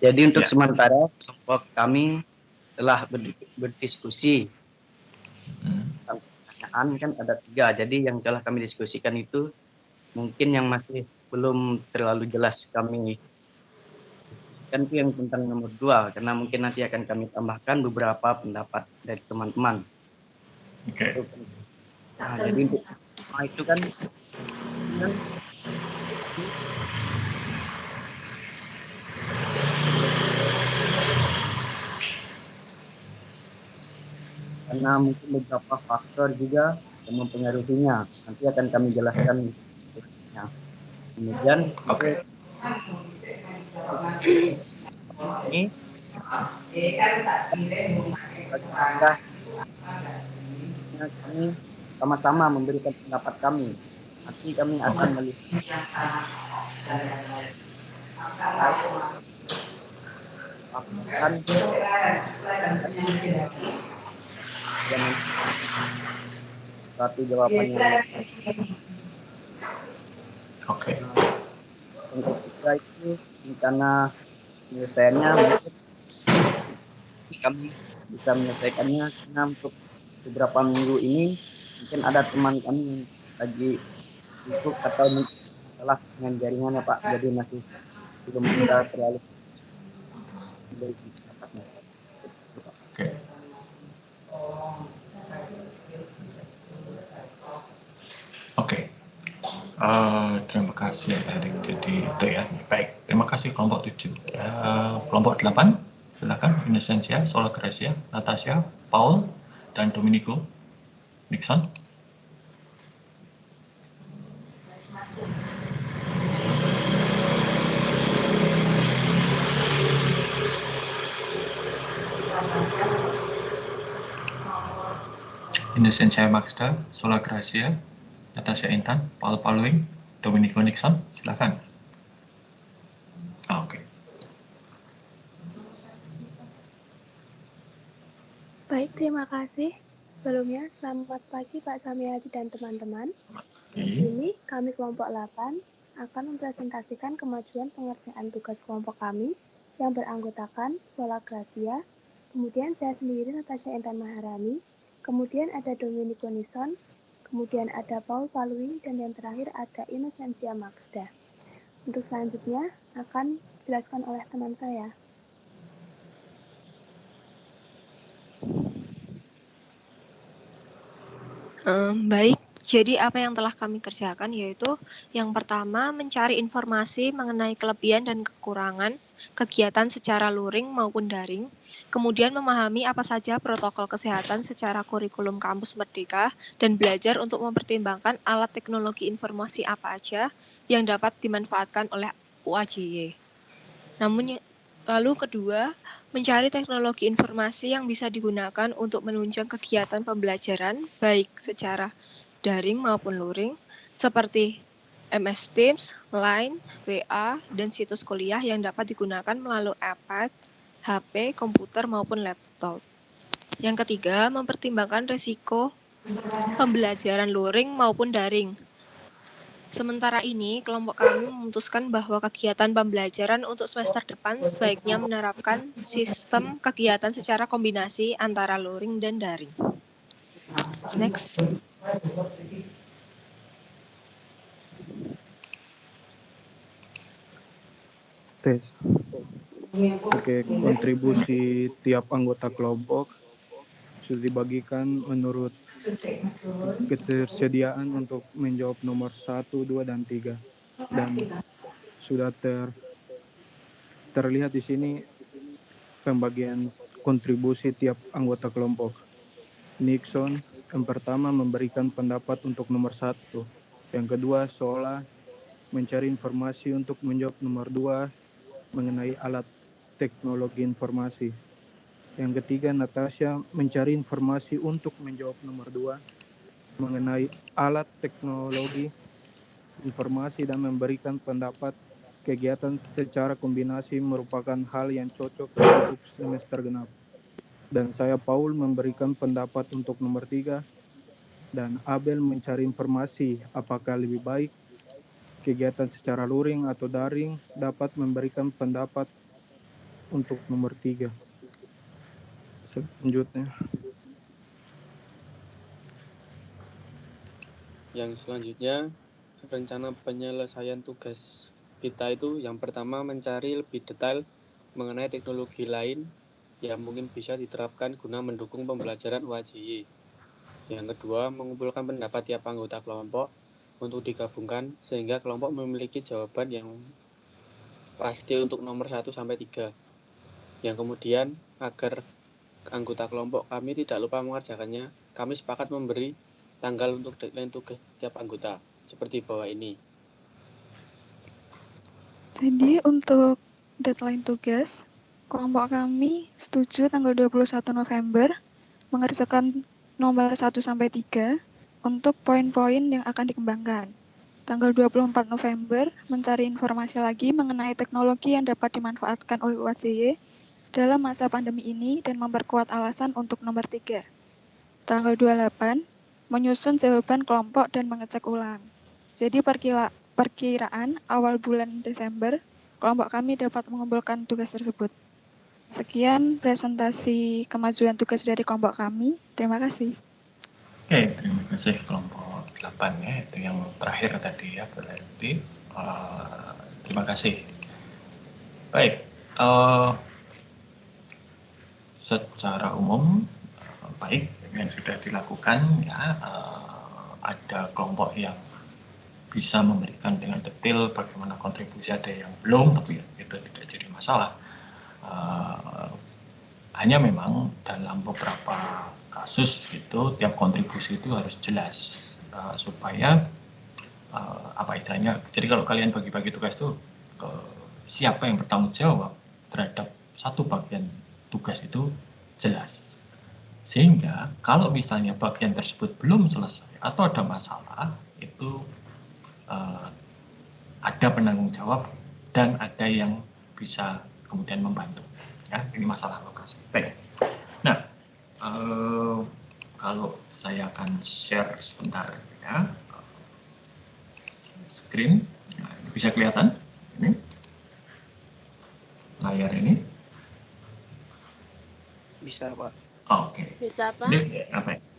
Speaker 17: Jadi untuk sementara kelompok kami telah berdiskusi. Pertanyaan kan ada 3, jadi yang telah kami diskusikan itu mungkin yang masih belum terlalu jelas kami diskusikan itu yang tentang nomor 2, karena mungkin nanti akan kami tambahkan beberapa pendapat dari teman-teman.
Speaker 1: Oke.
Speaker 17: Nah, jadi untuk itu kan karena mungkin beberapa faktor juga yang mempengaruhinya. Nanti akan kami jelaskan. Kemudian ini kami sama-sama memberikan pendapat kami. Nanti kami akan melihat satu jawabannya.
Speaker 1: Oke.
Speaker 17: Untuk kita itu rencana penyelesaiannya mungkin kami bisa menyelesaikannya karena untuk beberapa minggu ini mungkin ada teman kami yang lagi sibuk atau salah dengan jaringannya Pak, jadi masih belum bisa terlalu.
Speaker 1: Oke. Oke. Terima kasih Erik. Jadi itu ya. Baik, terima kasih kelompok 7. Kelompok 8, silakan. Innocentia, Sola Gracia, Natasha, Paul, dan Domenico. Nixon. Innocentia Maxda, Sola Gracia, Natasha Intan, Paul Paluing, Dominico Nixon, silakan. Oke.
Speaker 18: Baik, terima kasih. Sebelumnya, selamat pagi Pak Samiaji dan teman-teman. Di sini, kami kelompok 8 akan mempresentasikan kemajuan pengerjaan tugas kelompok kami yang beranggotakan Sola Gracia, kemudian saya sendiri Natasha Intan Maharani, kemudian ada Dominico Nixon, kemudian ada Paul Paluing, dan yang terakhir ada Innocentia Maxda. Untuk selanjutnya akan dijelaskan oleh teman saya.
Speaker 19: Baik, jadi apa yang telah kami kerjakan yaitu yang pertama mencari informasi mengenai kelebihan dan kekurangan kegiatan secara luring maupun daring, kemudian memahami apa saja protokol kesehatan secara kurikulum kampus Merdeka dan belajar untuk mempertimbangkan alat teknologi informasi apa aja yang dapat dimanfaatkan oleh UAJY. Lalu kedua, mencari teknologi informasi yang bisa digunakan untuk menunjang kegiatan pembelajaran baik secara daring maupun luring seperti MS Teams, Line, WA, dan situs kuliah yang dapat digunakan melalui iPad, HP, komputer maupun laptop. Yang ketiga, mempertimbangkan risiko pembelajaran luring maupun daring. Sementara ini, kelompok kami memutuskan bahwa kegiatan pembelajaran untuk semester depan sebaiknya menerapkan sistem kegiatan secara kombinasi antara luring dan daring. Next.
Speaker 20: Tes. Oke, kontribusi tiap anggota kelompok sudah dibagikan menurut ketersediaan untuk menjawab nomor 1, 2, dan 3. Dan sudah terlihat di sini pembagian kontribusi tiap anggota kelompok. Nixon yang pertama memberikan pendapat untuk nomor 1. Yang kedua, Sola mencari informasi untuk menjawab nomor 2 mengenai alat teknologi informasi. Yang ketiga, Natasha mencari informasi untuk menjawab nomor 2 mengenai alat teknologi informasi dan memberikan pendapat kegiatan secara kombinasi merupakan hal yang cocok untuk semester genap. Dan saya, Paul, memberikan pendapat untuk nomor 3 dan Abel mencari informasi apakah lebih baik kegiatan secara luring atau daring, dapat memberikan pendapat untuk nomor 3. Selanjutnya.
Speaker 10: Yang selanjutnya, rencana penyelesaian tugas kita itu yang pertama mencari lebih detail mengenai teknologi lain yang mungkin bisa diterapkan guna mendukung pembelajaran UAJY. Yang kedua, mengumpulkan pendapat tiap anggota kelompok untuk digabungkan sehingga kelompok memiliki jawaban yang pasti untuk nomor 1 sampai 3. Yang kemudian, agar anggota kelompok kami tidak lupa mengerjakannya, kami sepakat memberi tanggal untuk deadline tugas tiap anggota, seperti bawah ini.
Speaker 12: Jadi untuk deadline tugas, kelompok kami setuju tanggal 21 November mengerjakan nomor 1 sampai 3 untuk poin-poin yang akan dikembangkan. Tanggal 24 November mencari informasi lagi mengenai teknologi yang dapat dimanfaatkan oleh UAJY dalam masa pandemi ini dan memperkuat alasan untuk nomor 3. Tanggal 28, menyusun jawaban kelompok dan mengecek ulang. Jadi perkiraan awal bulan Desember, kelompok kami dapat mengumpulkan tugas tersebut. Sekian presentasi kemajuan tugas dari kelompok kami. Terima kasih.
Speaker 1: Oke, terima kasih kelompok 8 ya, itu yang terakhir tadi ya, berarti terima kasih. Baik, secara umum baik yang sudah dilakukan ya, ada kelompok yang bisa memberikan dengan detail bagaimana kontribusi, ada yang belum, tapi itu tidak jadi masalah. Hanya memang dalam beberapa kasus itu tiap kontribusi itu harus jelas supaya apa istilahnya. Jadi kalau kalian bagi-bagi tugas itu siapa yang bertanggung jawab terhadap satu bagian tugas itu jelas. Sehingga kalau misalnya bagian tersebut belum selesai atau ada masalah, itu ada penanggung jawab dan ada yang bisa kemudian membantu. Ya, ini masalah lokasi. Baik. Nah, kalau saya akan share sebentar ya, screen, nah, bisa kelihatan ini layar ini.
Speaker 10: Bisa, Pak.
Speaker 1: Oke.
Speaker 14: Bisa, Pak.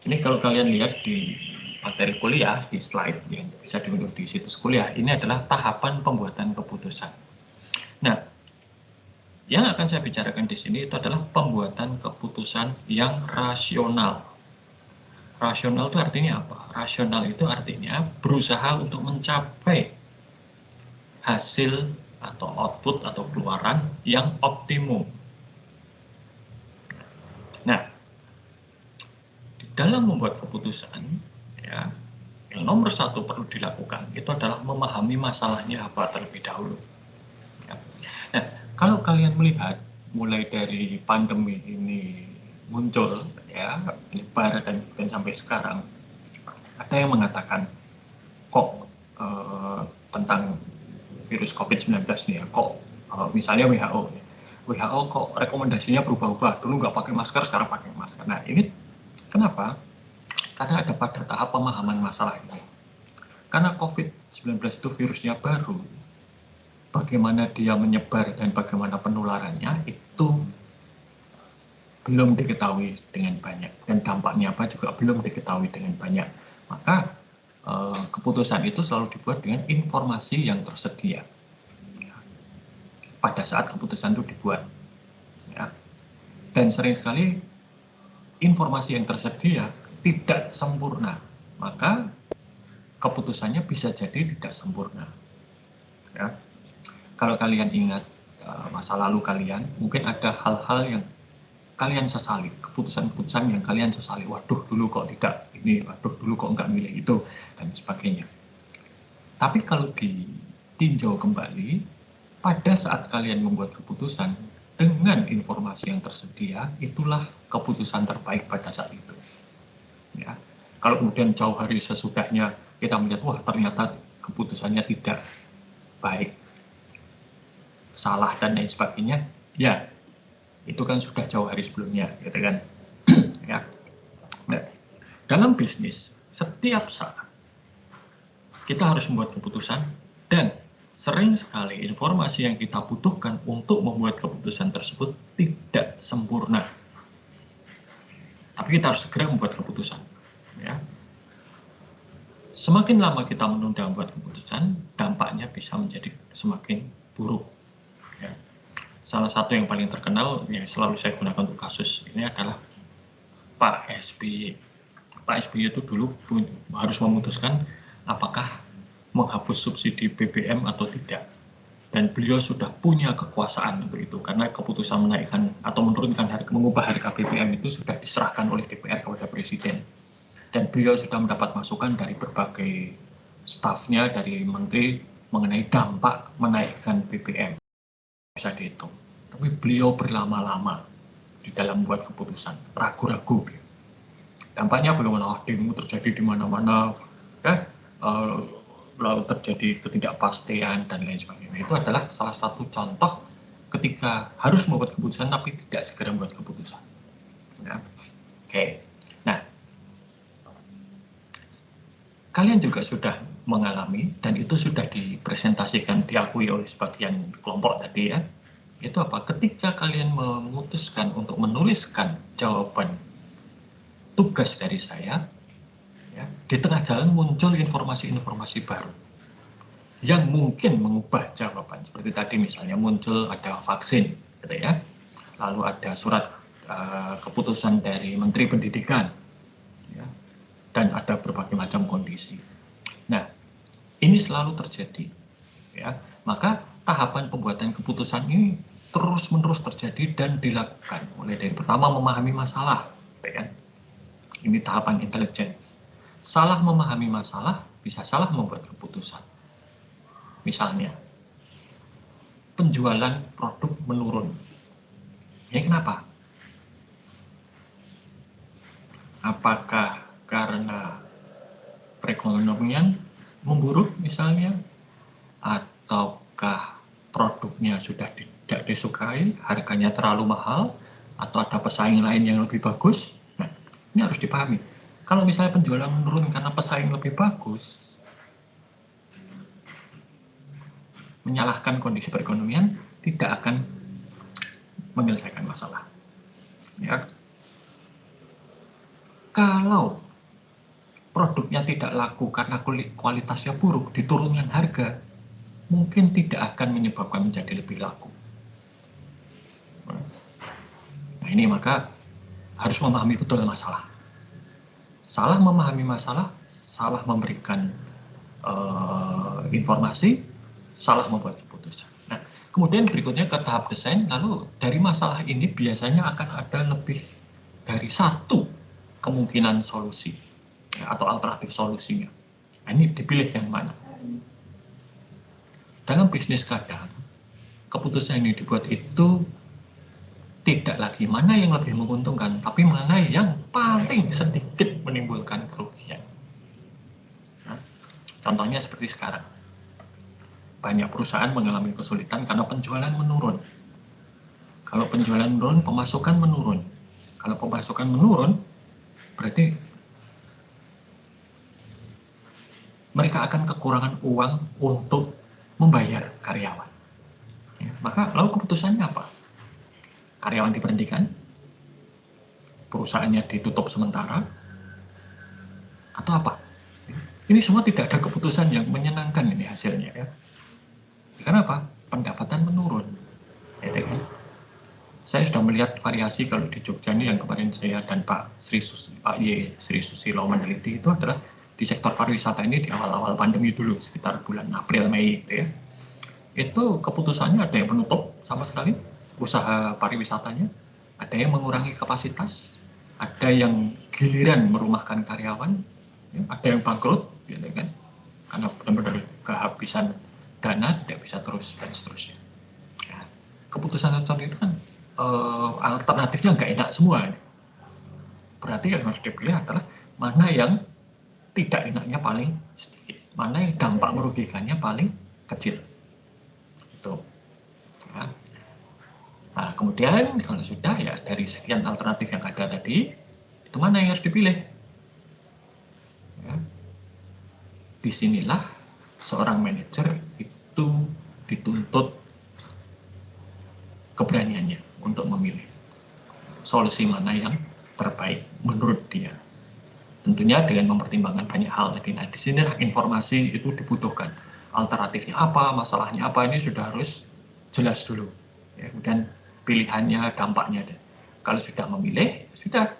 Speaker 1: Ini kalau kalian lihat di materi kuliah, di slide yang bisa diunduh di situs kuliah, ini adalah tahapan pembuatan keputusan. Nah, yang akan saya bicarakan di sini itu adalah pembuatan keputusan yang rasional. Rasional itu artinya apa? Rasional itu artinya berusaha untuk mencapai hasil atau output atau keluaran yang optimum. Nah, di dalam membuat keputusan, ya, yang nomor satu perlu dilakukan itu adalah memahami masalahnya apa terlebih dahulu. Ya. Nah, kalau kalian melihat mulai dari pandemi ini muncul, ya, menyebar dan sampai sekarang, ada yang mengatakan kok tentang virus COVID-19 nih ya, kok misalnya WHO kok rekomendasinya berubah-ubah, dulu nggak pakai masker, sekarang pakai masker. Nah, ini kenapa? Karena ada pada tahap pemahaman masalah ini. Karena COVID-19 itu virusnya baru, bagaimana dia menyebar dan bagaimana penularannya itu belum diketahui dengan banyak, dan dampaknya apa juga belum diketahui dengan banyak. Maka keputusan itu selalu dibuat dengan informasi yang tersedia pada saat keputusan itu dibuat, ya. Dan sering sekali informasi yang tersedia tidak sempurna, maka keputusannya bisa jadi tidak sempurna, ya. Kalau kalian ingat masa lalu kalian, mungkin ada hal-hal yang kalian sesali, keputusan-keputusan yang kalian sesali, waduh dulu kok tidak ini, waduh dulu kok nggak milih itu, dan sebagainya. Tapi kalau ditinjau kembali, pada saat kalian membuat keputusan dengan informasi yang tersedia, itulah keputusan terbaik pada saat itu. Ya. Kalau kemudian jauh hari sesudahnya kita melihat, wah ternyata keputusannya tidak baik, salah dan lain sebagainya, ya itu kan sudah jauh hari sebelumnya, gitu kan. Ya. Nah, dalam bisnis setiap saat kita harus membuat keputusan, dan sering sekali informasi yang kita butuhkan untuk membuat keputusan tersebut tidak sempurna. Tapi kita harus segera membuat keputusan. Ya. Semakin lama kita menunda membuat keputusan, dampaknya bisa menjadi semakin buruk. Ya. Salah satu yang paling terkenal yang selalu saya gunakan untuk kasus ini adalah Pak SBY. Pak SBY itu dulu harus memutuskan apakah menghapus subsidi BBM atau tidak. Dan beliau sudah punya kekuasaan untuk itu, karena keputusan menaikkan atau menurunkan harga, mengubah harga BBM itu sudah diserahkan oleh DPR kepada Presiden. Dan beliau sudah mendapat masukan dari berbagai stafnya, dari menteri mengenai dampak menaikkan BBM. Bisa dihitung. Tapi beliau berlama-lama di dalam membuat keputusan, ragu-ragu. Dampaknya bagaimana? Demo terjadi di mana-mana, ya, lalu terjadi ketidakpastian dan lain sebagainya. Itu adalah salah satu contoh ketika harus membuat keputusan tapi tidak segera membuat keputusan. Ya. Oke. Nah, kalian juga sudah mengalami dan itu sudah dipresentasikan, diakui oleh sebagian kelompok tadi ya. Itu apa? Ketika kalian memutuskan untuk menuliskan jawaban tugas dari saya, ya, di tengah jalan muncul informasi-informasi baru yang mungkin mengubah jawaban. Seperti tadi misalnya muncul ada vaksin, gitu ya. Lalu ada surat keputusan dari Menteri Pendidikan, ya, dan ada berbagai macam kondisi. Nah, ini selalu terjadi, ya. Maka tahapan pembuatan keputusan ini terus-menerus terjadi dan dilakukan. Mulai dari pertama memahami masalah, ya. Ini tahapan intelligence. Salah memahami masalah bisa salah membuat keputusan. Misalnya, penjualan produk menurun. Ini kenapa? Apakah karena perekonomian memburuk misalnya, ataukah produknya sudah tidak disukai, harganya terlalu mahal, atau ada pesaing lain yang lebih bagus. Nah, ini harus dipahami. Kalau misalnya penjualan menurun karena pesaing lebih bagus, menyalahkan kondisi perekonomian tidak akan menyelesaikan masalah. Ya. Kalau produknya tidak laku karena kualitasnya buruk, diturunkan harga, mungkin tidak akan menyebabkan menjadi lebih laku. Nah, ini maka harus memahami betul masalah. Salah memahami masalah, salah memberikan informasi, salah membuat keputusan. Nah, kemudian berikutnya ke tahap desain, lalu dari masalah ini biasanya akan ada lebih dari satu kemungkinan solusi ya, atau alternatif solusinya. Nah, ini dipilih yang mana. Dalam bisnis kadang, keputusan yang dibuat itu tidak lagi mana yang lebih menguntungkan, tapi mana yang paling sedikit menimbulkan kerugian. Nah, contohnya seperti sekarang. Banyak perusahaan mengalami kesulitan karena penjualan menurun. Kalau penjualan menurun, pemasukan menurun. Kalau pemasukan menurun, berarti mereka akan kekurangan uang untuk membayar karyawan. Ya, maka lalu keputusannya apa? Karyawan diberhentikan, perusahaannya ditutup sementara, atau apa? Ini semua tidak ada keputusan yang menyenangkan ini hasilnya ya. Karena apa? Pendapatan menurun. Ya, kan? Saya sudah melihat variasi kalau di Jogja ini yang kemarin saya dan Pak Sri Susilo meneliti itu adalah di sektor pariwisata ini di awal-awal pandemi dulu sekitar bulan April Mei gitu ya. Itu keputusannya ada yang menutup sama sekali usaha pariwisatanya, ada yang mengurangi kapasitas, ada yang giliran merumahkan karyawan, ya, ada yang bangkrut, gitu kan, karena benar-benar kehabisan dana, tidak bisa terus dan seterusnya. Ya, keputusan itu kan alternatifnya nggak enak semua. Berarti yang harus dipilih adalah mana yang tidak enaknya paling sedikit, mana yang dampak merugikannya paling kecil. Itu. Ya. Nah, kemudian kalau sudah ya dari sekian alternatif yang ada tadi, itu mana yang harus dipilih? Ya. Disinilah seorang manajer itu dituntut keberaniannya untuk memilih solusi mana yang terbaik menurut dia. Tentunya dengan mempertimbangkan banyak hal tadi. Nah, disinilah informasi itu dibutuhkan. Alternatifnya apa, masalahnya apa, ini sudah harus jelas dulu. Ya, kemudian pilihannya, dampaknya. Kalau sudah memilih, sudah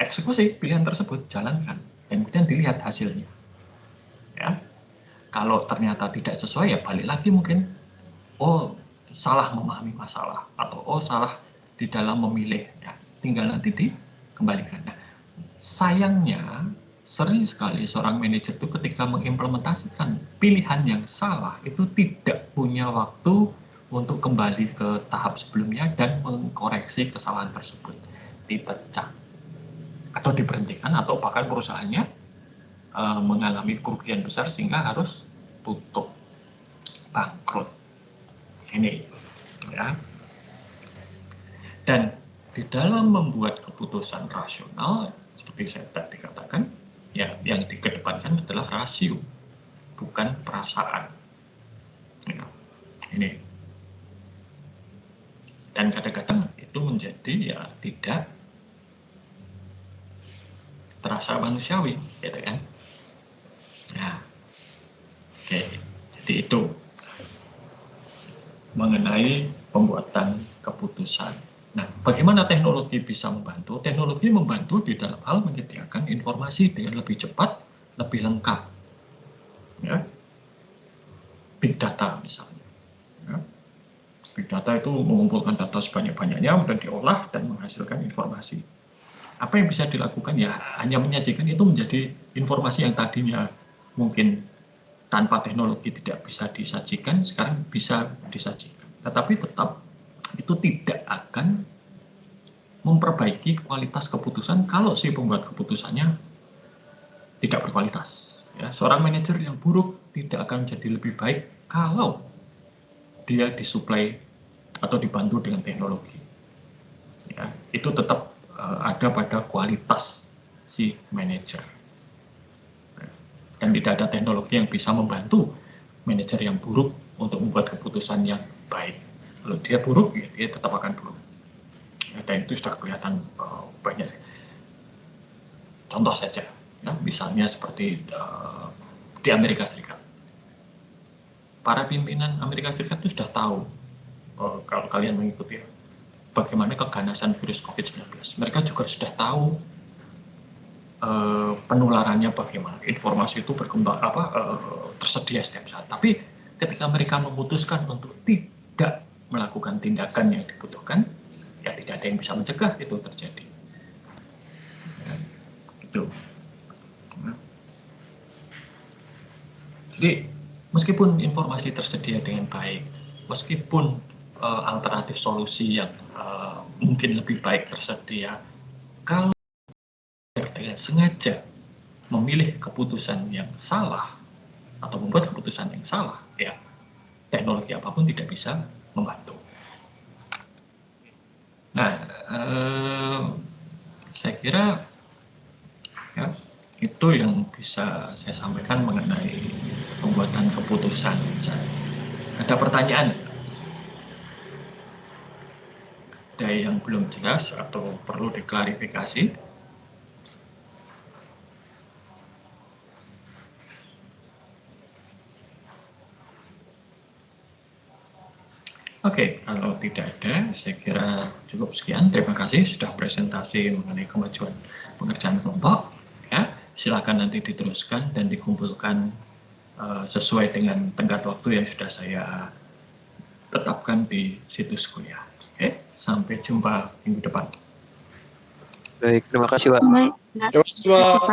Speaker 1: eksekusi pilihan tersebut, jalankan. Dan kemudian dilihat hasilnya. Ya. Kalau ternyata tidak sesuai, ya balik lagi mungkin, oh salah memahami masalah, atau oh salah di dalam memilih. Ya, tinggal nanti dikembalikan. Nah, sayangnya, sering sekali seorang manajer itu ketika mengimplementasikan pilihan yang salah, itu tidak punya waktu untuk kembali ke tahap sebelumnya dan mengkoreksi kesalahan tersebut, dipecat atau diberhentikan atau bahkan perusahaannya mengalami kerugian besar sehingga harus tutup, bangkrut. Ini ya. Dan di dalam membuat keputusan rasional seperti saya tadi katakan, ya yang dikedepankan adalah rasio, bukan perasaan. Ya, ini. Dan kadang-kadang itu menjadi ya tidak terasa manusiawi, gitu kan? Nah, oke. Jadi itu mengenai pembuatan keputusan. Nah, bagaimana teknologi bisa membantu? Teknologi membantu di dalam hal menyediakan informasi dengan lebih cepat, lebih lengkap. Ya. Big data misalnya. Ya. Big data itu mengumpulkan data sebanyak-banyaknya, kemudian diolah dan menghasilkan informasi. Apa yang bisa dilakukan? Ya, hanya menyajikan itu menjadi informasi yang tadinya mungkin tanpa teknologi tidak bisa disajikan, sekarang bisa disajikan. Tetapi tetap itu tidak akan memperbaiki kualitas keputusan kalau si pembuat keputusannya tidak berkualitas. Ya, seorang manajer yang buruk tidak akan jadi lebih baik kalau dia disuplai atau dibantu dengan teknologi. Ya, itu tetap ada pada kualitas si manajer. Dan tidak ada teknologi yang bisa membantu manajer yang buruk untuk membuat keputusan yang baik. Kalau dia buruk, ya dia tetap akan buruk. Ya, dan itu sudah kelihatan banyak. Contoh saja, ya, misalnya seperti di Amerika Serikat. Para pimpinan Amerika Serikat itu sudah tahu, kalau kalian mengikuti bagaimana keganasan virus COVID-19. Mereka juga sudah tahu penularannya bagaimana. Informasi itu berkembang tersedia setiap saat. Tapi ketika mereka memutuskan untuk tidak melakukan tindakan yang dibutuhkan, ya tidak ada yang bisa mencegah itu terjadi. Ya, itu. Jadi meskipun informasi tersedia dengan baik, meskipun alternatif solusi yang mungkin lebih baik tersedia, kalau dengan sengaja memilih keputusan yang salah atau membuat keputusan yang salah, ya teknologi apapun tidak bisa membantu. Nah, saya kira ya, itu yang bisa saya sampaikan mengenai pembuatan keputusan. Ada pertanyaan? Ada yang belum jelas atau perlu diklarifikasi? Oke, kalau tidak ada, saya kira cukup sekian. Terima kasih sudah presentasi mengenai kemajuan pengerjaan kelompok. Ya, silakan nanti diteruskan dan dikumpulkan sesuai dengan tenggat waktu yang sudah saya tetapkan di situs kuliah. Oke, sampai jumpa minggu depan.
Speaker 11: Baik, terima kasih Pak.
Speaker 10: Terima kasih Pak.